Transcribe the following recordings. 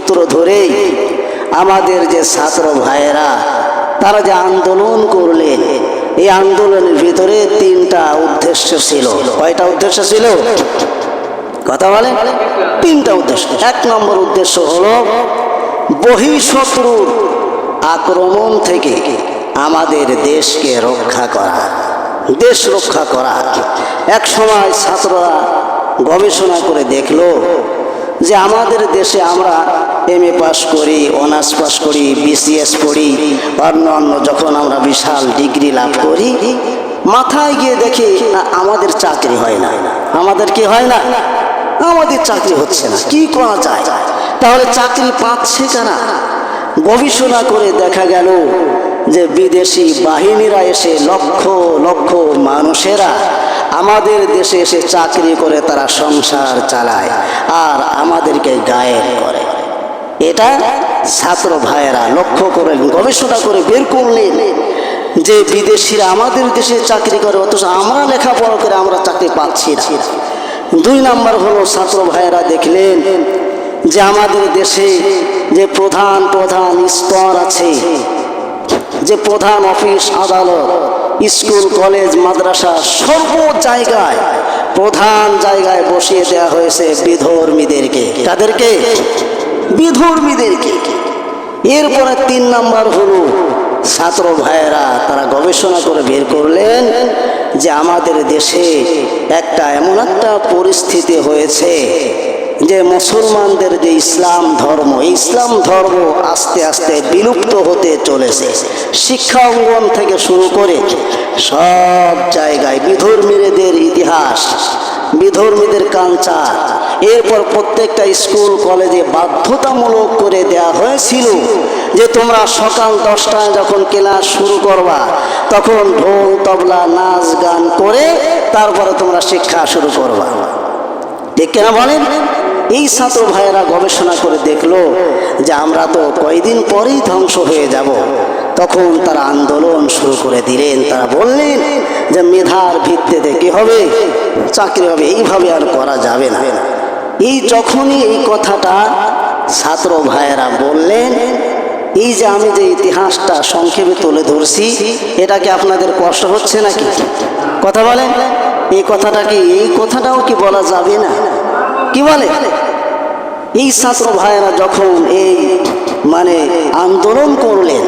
সূত্র ধরেই আমাদের যে ছাত্র ভাইয়েরা তারা যে আন্দোলন করলেন, এই আন্দোলনের ভিতরে তিনটা উদ্দেশ্য ছিল। কয়টা উদ্দেশ্য ছিল? কথা বলেন। তিনটা উদ্দেশ্য। এক নম্বর উদ্দেশ্য হলো বহিঃশত্রুর আক্রমণ থেকে আমাদের দেশকে রক্ষা করা, দেশ রক্ষা করা। এক সময় ছাত্ররা গবেষণা করে দেখলো যে আমাদের দেশে আমরা এমএ পাস করি, অনার্স পাস করি, বিসিএস পড়ি, অন্য যখন আমরা বিশাল ডিগ্রি লাভ করি, মাথায় গিয়ে দেখি আমাদের চাকরি হয় না। আমাদের কি হয় না? আমাদের চাকরি হচ্ছে না। কি করা যায়? তাহলে চাকরি পাচ্ছে কারা? গবেষণা করে দেখা গেল যে বিদেশি বাহিনীরা এসে লক্ষ লক্ষ মানুষেরা আমাদের দেশে এসে চাকরি করে তারা সংসার চালায় আর আমাদেরকে গায়েব করে। এটা ছাত্র ভাইয়েরা লক্ষ্য করে গবেষণা করে বের করলেন যে বিদেশিরা আমাদের দেশে চাকরি করে, অথচ আমরা লেখাপড়া করে আমরা চাকরি পাচ্ছি না। দুই নাম্বার হলো ছাত্র ভাইয়েরা দেখলেন যে আমাদের দেশে যে প্রধান প্রধান স্তর আছে, যে প্রধান অফিস আদালত, স্কুল কলেজ মাদ্রাসা, সর্ব জায়গায় প্রধান জায়গায় বসিয়ে দেওয়া হয়েছে বিধর্মীদেরকে। তাদেরকে বিধর্মীদেরকে। এরপরে তিন নাম্বার হলো ছাত্র ভাইয়েরা তারা গবেষণা করে বের করলেন যে আমাদের দেশে এমন একটা পরিস্থিতি হয়েছে যে মুসলমানদের যে ইসলাম ধর্ম, এই ইসলাম ধর্ম আস্তে আস্তে বিলুপ্ত হতে চলেছে। শিক্ষা অঙ্গন থেকে শুরু করে সব জায়গায় বিধর্মীদের ইতিহাস, বিধর্মীদের কালচার। এরপর প্রত্যেকটা স্কুল কলেজে বাধ্যতামূলক করে দেয়া হয়েছিল যে তোমরা সকাল 10টায় যখন ক্লাস শুরু করবা তখন ঢোল তবলা নাচ গান করে তারপরে তোমরা শিক্ষা শুরু করবা। ঠিক কিনা বলেন? এই ছাত্র ভাইয়েরা গবেষণা করে দেখলো যে আমরা তো কয়েকদিন পরেই ধ্বংস হয়ে যাব। তখন তারা আন্দোলন শুরু করে দিলেন। তারা বললেন যে মেধার ভিত্তিতে কি হবে? চাকরি হবে। এইভাবে আর করা যাবে না। এই যখনই এই কথাটা ছাত্র ভাইয়েরা বললেন, এই যে আমি যে ইতিহাসটা সংক্ষেপে তুলে ধরছি, এটা কি আপনাদের কষ্ট হচ্ছে নাকি? কথা বলেন। এই কথাটাও কি বলা যাবে না? কি বলে? এই ছাত্র ভাইয়েরা যখন এই আন্দোলন করলেন,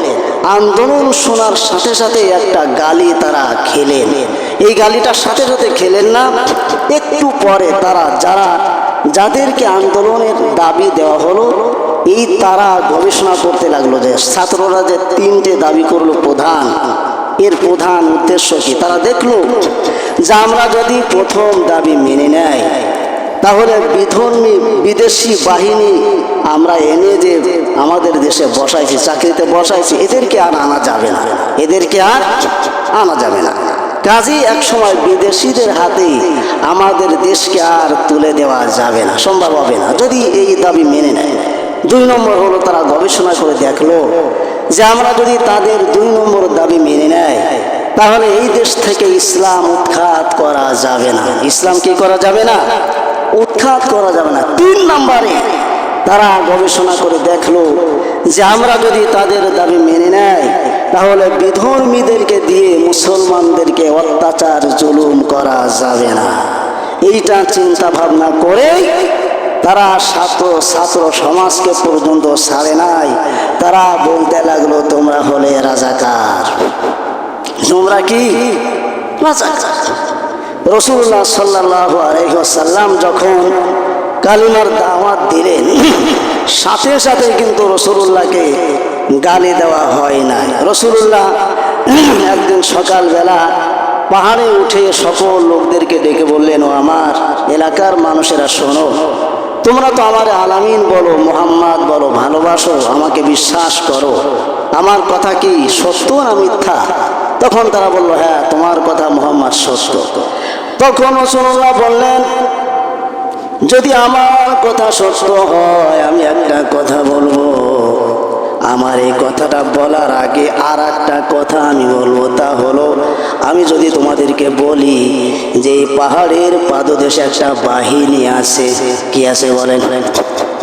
আন্দোলন শোনার সাথে সাথে একটা গালি তারা খেলেন। এই গালিটার সাথে সাথে খেলেন না, একটু পরে তারা যাদেরকে আন্দোলনের দাবি দেওয়া হলো, তারা গবেষণা করতে লাগলো যে ছাত্ররা যে তিনটে দাবি করলো প্রধান, এর প্রধান উদ্দেশ্য কি। তারা দেখলো যে আমরা যদি প্রথম দাবি মেনে নেয় তাহলে বিদেশি বাহিনী আমরা এনে যে আমাদের দেশে বসাইছি, চাকরিতে বসাইছি, এদেরকে আর আনা যাবে না, এদেরকে আর আনা যাবে না। কাজেই একসময় বিদেশিদের হাতে আমাদের দেশকে আর তুলে দেওয়া যাবে না, সম্ভব হবে না যদি এই দাবি মেনে নেয়। দুই নম্বর হলো তারা গবেষণা করে দেখলো যে আমরা যদি তাদের দুই নম্বর দাবি মেনে নেয় তাহলে এই দেশ থেকে ইসলাম উৎখাত করা যাবে না। ইসলাম কি করা যাবে না? উৎখাত করা যাবে না। তিন নম্বরে তারা গবেষণা করে দেখলো যে আমরা যদি তাদের দাবি মেনে নেয় তাহলে বিধর্মীদেরকে দিয়ে মুসলমানদেরকে অত্যাচার জুলুম করা যাবে না। এইটা চিন্তা ভাবনা করে তারা ছাত্র সমাজকে পর্যন্ত ছাড়ে নাই। তারা বলতে লাগলো তোমরা হলে রাজাকার, তোমরা কি রাজাকার। রাসূলুল্লাহ সাল্লাল্লাহু আলাইহি ওয়াসাল্লাম যখন কালিমার দাওয়াত দিলেন, সাথে সাথে কিন্তু রাসূলুল্লাহকে গালি দেওয়া হয় নাই। রাসূলুল্লাহ একদিন সকালবেলা পাহাড়ে উঠে সকল লোকদেরকে ডেকে বললেন, ও আমার এলাকার মানুষেরা শোনো, তোমরা তো আমার আলামিন বলো, মুহাম্মদ বলো, ভালোবাসো, আমাকে বিশ্বাস করো, আমার কথা কি সত্য না মিথ্যা? তখন তারা বলল, হ্যাঁ তোমার কথা মুহাম্মদ সত্য। তখন রাসূলুল্লাহ বললেন, যদি আমার কথা সত্য হয় আমি একটা কথা বলবো, আমার এই কথাটা বলার আগে আর একটা কথা আমি বলবো, তা হলো আমি যদি তোমাদেরকে বলি যে পাহাড়ের পাদদেশে একটা বাহিনী আছে, কি আছে বলেন?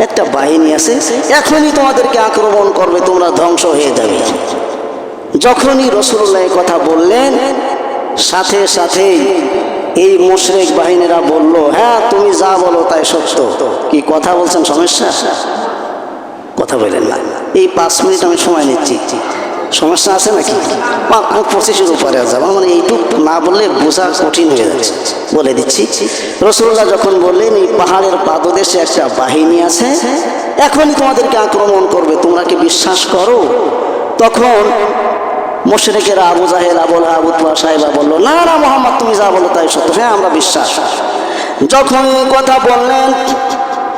একটা বাহিনী আছে, এখনই তোমাদেরকে আক্রমণ করবে, তোমরা ধ্বংস হয়ে যাবে। যখনই রাসূলুল্লাহ কথা বললেন, সাথে সাথেই এই মুশরিক বাহিনীরা বলল, হ্যাঁ তুমি যা বলো তাই সত্য। কি কথা বলছেন, সমস্যা? কথা বলেন না, এই 5 মিনিট আমি সময় নিচ্ছি, সমস্যা আছে নাকি? 25-এর উপরে যাবো, মানে এইটুক না বললে বোঝা কঠিন হয়ে যাচ্ছে, বলে দিচ্ছি। রাসূলুল্লাহ যখন বললেন এই পাহাড়ের পাদদেশে একটা বাহিনী আছে, এখনই তোমাদেরকে আক্রমণ করবে, তোমরা কি বিশ্বাস করো? তখন মুশরিকেরা আবু জাহেল, আবু লাহাব, উতবা, সাইবা বলল, না না মুহাম্মদ তুমি যা বলো তাই সত্য, হ্যাঁ আমরা বিশ্বাস। যখন এই কথা বললেন,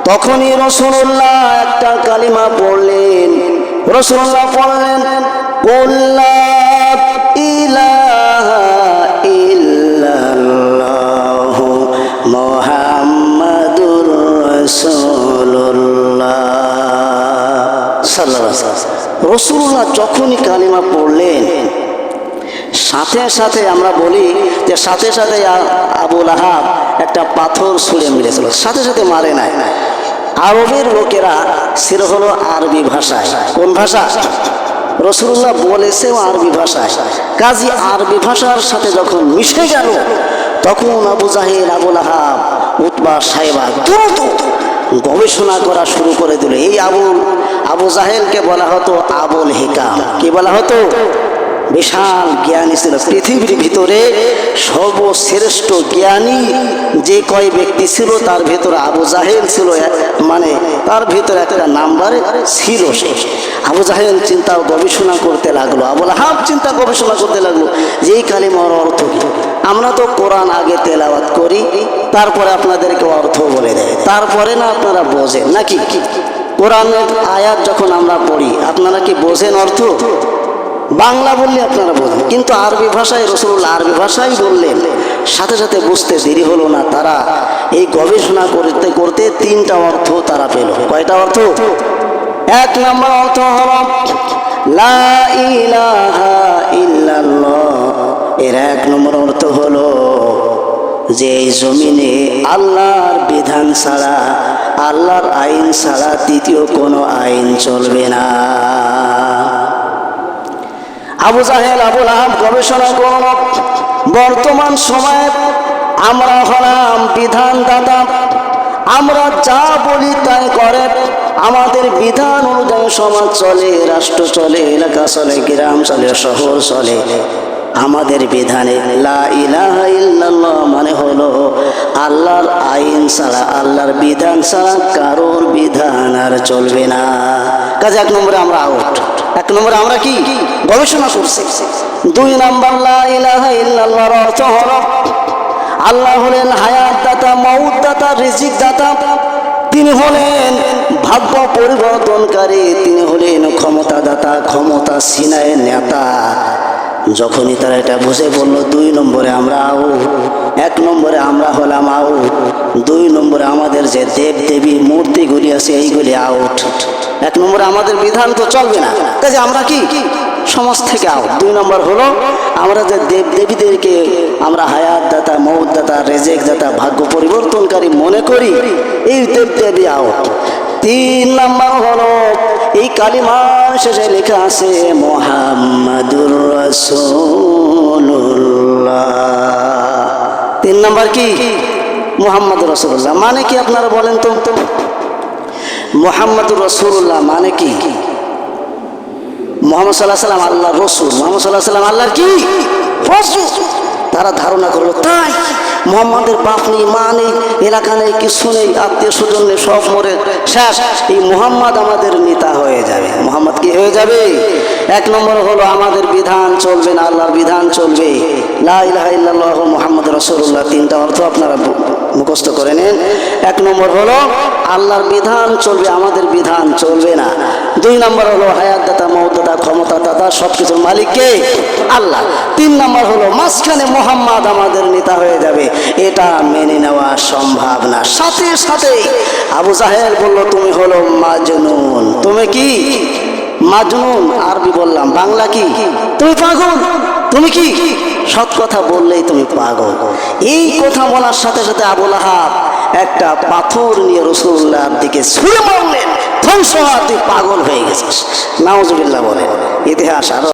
তখনই রাসূলুল্লাহ একটা কালিমা পড়লেন। রাসূলুল্লাহ পড়লেন, লা ইলাহা ইল্লাল্লাহ মুহাম্মাদুর রাসূলুল্লাহ সাল্লাল্লাহু আলাইহি ওয়াসাল্লাম। রাসূলুল্লাহ যখনই কালিমা পড়লেন, সাথে সাথে আমরা বলি যে সাথে সাথে আবু লাহাব একটা পাথর ছুঁড়ে মেরেছিল, সাথে সাথে মারে নাই। আরবের লোকেরা ছিল হলো আরবি ভাষায়। কোন ভাষা? রাসূলুল্লাহ বলেছেও আরবি ভাষায়। কাজী আরবি ভাষার সাথে যখন মিশে গেল, তখন আবু জাহেল, আবু লাহাব, উতবা, সাইবা দ্রুত গবেষণা করা শুরু করে দিল। এই আবু জাহেলকে বলা হতো আবুল হিকাম। কি বলা হতো? বিশাল জ্ঞানী ছিল। পৃথিবীর ভিতরে সর্বশ্রেষ্ঠ জ্ঞানী যে কয় ব্যক্তি ছিল, তার ভেতরে আবু জাহেল ছিল, মানে তার ভেতরে একটা নাম্বারে ছিল সে। আবু জাহেল চিন্তা গবেষণা করতে লাগলো, আবু লাহাব চিন্তা গবেষণা করতে লাগলো যে এই কালিমার অর্থ কি। আমরা তো কোরআন আগে তেলাওয়াত করি, তারপরে আপনাদেরকে অর্থ বলে দেয়, তারপরে না আপনারা বোঝেন নাকি? কোরআনের আয়াত যখন আমরা পড়ি, আপনারা কি বোঝেন অর্থ? বাংলা বললে আপনারা বোঝেন, কিন্তু আরবি ভাষায় রাসূলুল্লাহ আরবি ভাষাই বললেন, সাথে সাথে বুঝতে দেরি হলো না। তারা এই গবেষণা করতে করতে 3টা অর্থ তারা পেল। কয়টা অর্থ? 1 নম্বর অর্থ হলো লা ইলাহা ইল্লাল্লাহ। এর 1 নম্বর অর্থ হলো যে এই জমিনে আল্লাহর বিধান ছাড়া, আল্লাহর আইন ছাড়া দ্বিতীয় কোনো আইন চলবে না। আবু জাহেল, আবু লাহাব গবেষণা করল, বর্তমান সময়ে আমরা হলাম বিধানদাতা, আমরা যা বলি তাই করে, আমাদের বিধান অনুযায়ী সমাজ চলে, রাষ্ট্র চলে, এলাকা চলে, গ্রাম চলে, শহর চলে। আমাদের বিধানে লা ইলাহা ইল্লাল্লাহ মানে হলো আল্লাহর আইন ছাড়া, আল্লাহর বিধান ছাড়া কারোর বিধান আর চলবে না। কাজে 1 নম্বরে আমরা আউট। 1 নম্বরে আমরা কি গবেষণা করছি। 2 নম্বর লা ইলাহা ইল্লাল্লাহর অর্থ হলো আল্লাহ হলেন হায়াত দাতা, মউত দাতা, রিজিক দাতা। তিনি হলেন ভাগ্য পরিবর্তনকারী, তিনি হলেন ক্ষমতা দাতা, ক্ষমতা সিনায়ের নেতা। যখনই তারা এটা বুঝে বলল, 2 নম্বরে আমরা আউট। 1 নম্বরে আমরা হলাম আউট, 2 নম্বরে আমাদের যে দেব দেবী মূর্তিগুলি আছে এইগুলি আউট। 1 নম্বরে আমাদের বিধান তো চলবে না, কাজে আমরা কি সমাজ থেকে আউট। 2 নম্বর হলো আমরা যে দেব দেবীদেরকে আমরা হায়াত দাতা, মউত দাতা, রেজেক দাতা, ভাগ্য পরিবর্তনকারী মনে করি, এই দেব দেবী আউট। 3 নম্বর হলো এই কালিমার শেষে লেখা আছে মুহাম্মাদুর রাসূলুল্লাহ। 3 নম্বর কি? মুহাম্মাদুর রাসূলুল্লাহ মানে কি আপনারা বলেন তো? মুহাম্মাদুর রাসূলুল্লাহ মানে কি? মুহাম্মদ সাল্লাল্লাহু আলাইহি ওয়াসাল্লাম আল্লাহর রাসূল, মুহাম্মদ সাল্লাল্লাহু আলাইহি ওয়াসাল্লাম আল্লাহর কি রাসূল। তারা ধারণা করলো তাই মুহাম্মাদের বাপ নেই, মা নেই, এলাকা নেই, কিছু নেই, আত্মীয় স্বজন নেই, সব মরে শেষ, এই মুহাম্মদ আমাদের নেতা হয়ে যাবে। মুহাম্মদ কি হয়ে যাবে? 1 নম্বর হলো আমাদের বিধান চলবে না, আল্লাহর বিধান চলবে। লা ইলাহা ইল্লাল্লাহু মুহাম্মাদুর রাসূলুল্লাহ 3টা অর্থ আপনারা মুখস্থ করে নেন। 1 নম্বর হলো আল্লাহর বিধান চলবে, আমাদের বিধান চলবে না। 2 নম্বর হলো হায়াত দাতা, মউত দাতা, ক্ষমতা দাতা, সবকিছুর মালিক কে? আল্লাহ। 3 নম্বর হলো মাঝখানে মুহাম্মদ আমাদের নেতা হয়ে যাবে, এটা মেনে নেওয়া সম্ভব না। সাথে সাথে আবু জাহেল বলল, তুমি হলো মাজনুন। তুমি কি? মাজনুন আরবি বললাম, বাংলা কি? তুমি পাগল। তুমি কি? সৎ কথা বললেই তুমি পাগল। এই কথা বলার সাথে সাথে আবু লাহাব একটা পাথর নিয়ে রাসূলুল্লাহর দিকে ছুঁড়ে মারলেন, ধ্বংস হওয়া, তুই পাগল হয়ে গেছিস। নাউজুবিল্লাহ বলেন। ইতিহাস আরো